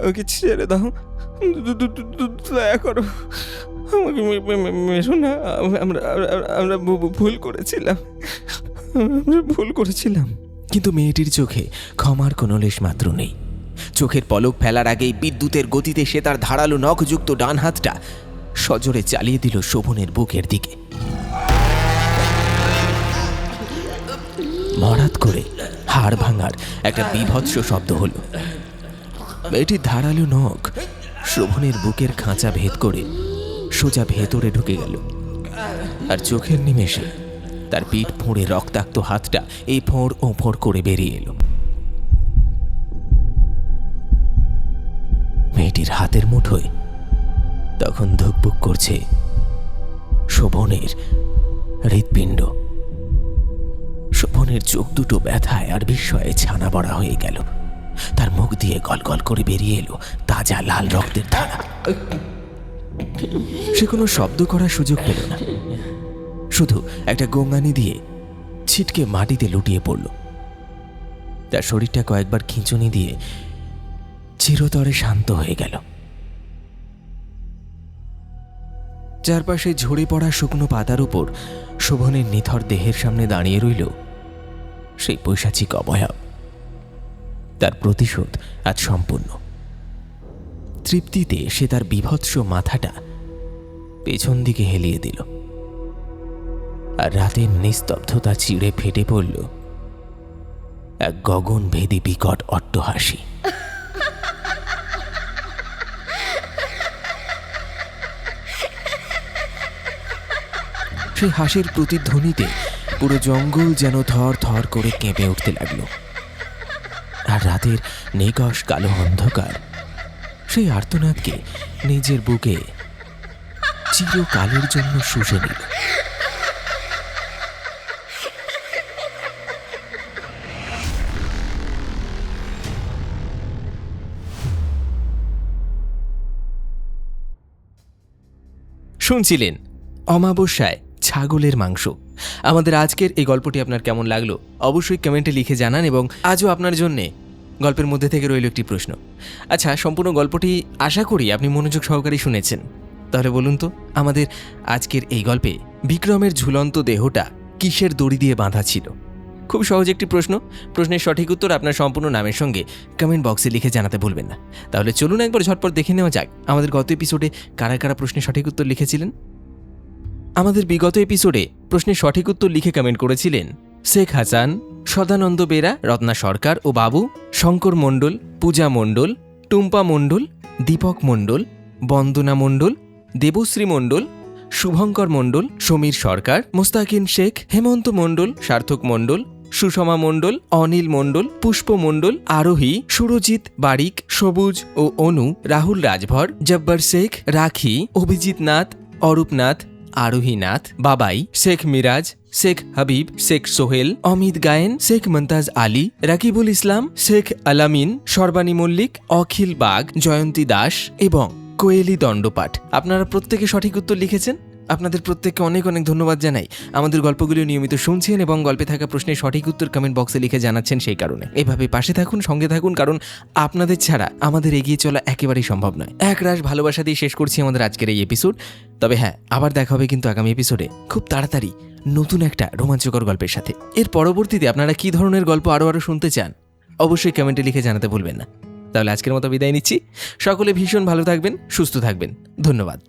আমাকে ছেড়ে দাও, দয়া করো, আমাকে মেরো না। আমরা ভুল করেছিলাম। কিন্তু মেয়েটির চোখে ক্ষমার কোনো লেশ মাত্র নেই। চোখের পলক ফেলার আগেই বিদ্যুতের গতিতে সে তার ধারালো নখযুক্ত ডান হাতটা সজোরে চালিয়ে দিল শোভনের বুকের দিকে। মরাত করে হাড় ভাঙার একটা বীভৎস শব্দ হলো। মেয়েটির ধারালো নখ শোভনের বুকের খাঁচা ভেদ করে সোজা ভেতরে ঢুকে গেল, আর চোখের নিমেষে তার পিঠ ফোঁড়ে রক্তাক্ত হাতটা এই ফোঁড় ও ফোঁড় করে বেরিয়ে এলো। মেয়েটির হাতের মুঠোয় তখন ধুকপুক করছে শোভনের হৃৎপিণ্ড। শোভনের চোখ দুটো ব্যথায় আর বিস্ময়ে ছানা বড়া হয়ে গেল। তার মুখ দিয়ে গলগল করে বেরিয়ে এলো তাজা লাল রক্তের ধারা। সে কোনো শব্দ করার সুযোগ পেল না, শুধু একটা গোঙানি দিয়ে ছিটকে মাটিতে লুটিয়ে পড়ল। তার শরীরটা কয়েকবার খিঁচুনি দিয়ে চিরতরে শান্ত হয়ে গেল। চারপাশে ঝরে পড়া শুকনো পাতার উপর শোভনের নিথর দেহের সামনে দাঁড়িয়ে রইল সেই পৈশাচিক অবয়ব। তার প্রতিশোধ আজ সম্পূর্ণ। তৃপ্তিতে সে তার বীভৎস মাথাটা পেছন দিকে হেলিয়ে দিল, আর রাতের নিস্তব্ধতা চিড়ে ফেটে পড়ল এক গগনভেদী বিকট অট্টহাসি। সেই হাসির প্রতিধ্বনিতে পুরো জঙ্গল যেন থর থর করে কেঁপে উঠতে লাগল, আর রাতের নিকষ কালো অন্ধকার সেই আর্তনাদকে নিজের বুকে চিরকালের জন্য শুষে নিল। শুনছিলেন অমাবস্যায় ছাগলের মাংস। আমাদের আজকের এই গল্পটি আপনার কেমন লাগলো অবশ্যই কমেন্টে লিখে জানান, এবং আজও আপনার জন্যে গল্পের মধ্যে থেকে রইল একটি প্রশ্ন। আচ্ছা, সম্পূর্ণ গল্পটি আশা করি আপনি মনোযোগ সহকারে শুনেছেন। তাহলে বলুন তো, আমাদের আজকের এই গল্পে বিক্রমের ঝুলন্ত দেহটা কিসের দড়ি দিয়ে বাঁধা ছিল? খুব সহজ একটি প্রশ্ন। প্রশ্নের সঠিক উত্তর আপনার সম্পূর্ণ নামের সঙ্গে কমেন্ট বক্সে লিখে জানাতে ভুলবেন না। তাহলে চলুন একবার ঝটপট দেখে নেওয়া যাক আমাদের গত এপিসোডে কারা কারা প্রশ্নের সঠিক উত্তর লিখেছিলেন। আমাদের বিগত এপিসোডে প্রশ্নের সঠিক উত্তর লিখে কমেন্ট করেছিলেন শেখ হাসান, সদানন্দ বেরা, রত্না সরকার ও বাবু, শঙ্কর মণ্ডল, পূজা মণ্ডল, টুম্পা মণ্ডল, দীপক মণ্ডল, বন্দনা মণ্ডল, দেবশ্রী মণ্ডল, শুভঙ্কর মণ্ডল, সমীর সরকার, মোস্তাকিন শেখ, হেমন্ত মণ্ডল, সার্থক মণ্ডল, সুষমা মণ্ডল, অনিল মণ্ডল, পুষ্প মণ্ডল, আরোহী, সুরজিৎ বারিক, সবুজ ও অনু, রাহুল রাজভর, জব্বর শেখ, রাখি, অভিজিৎ নাথ, অরূপ নাথ, আরোহী নাথ, বাবাই, শেখ মিরাজ, শেখ হাবিব, শেখ সোহেল, অমিত গায়েন, শেখ মন্তাজ আলী, রাকিবুল ইসলাম, শেখ আলামিন, সর্বাণী মল্লিক, অখিল বাগ, জয়ন্তী দাস এবং কোয়েলি দণ্ডপাঠ। আপনারা প্রত্যেকে সঠিক উত্তর লিখেছেন। আপনাদের প্রত্যেককে অনেক অনেক ধন্যবাদ জানাই। আমাদের গল্পগুলো নিয়মিত শুনছেন এবং গল্পে থাকা প্রশ্নের সঠিক উত্তর কমেন্ট বক্সে লিখে জানাচ্ছেন। সেই কারণে এভাবে পাশে থাকুন, সঙ্গে থাকুন, কারণ আপনাদের ছাড়া আমাদের এগিয়ে চলা একেবারেই সম্ভব নয়। একরাশ ভালোবাসা দিয়ে শেষ করছি আমাদের আজকের এই এপিসোড। তবে হ্যাঁ, আবার দেখা হবে কিন্তু আগামী এপিসোডে খুব তাড়াতাড়ি নতুন একটা রোমাঞ্চকর গল্পের সাথে। এর পরবর্তীতে আপনারা কী ধরনের গল্প আরও শুনতে চান অবশ্যই কমেন্টে লিখে জানাতে ভুলবেন না। তাহলে আজকের মতো বিদায় নিচ্ছি। সকলে ভীষণ ভালো থাকবেন, সুস্থ থাকবেন। ধন্যবাদ।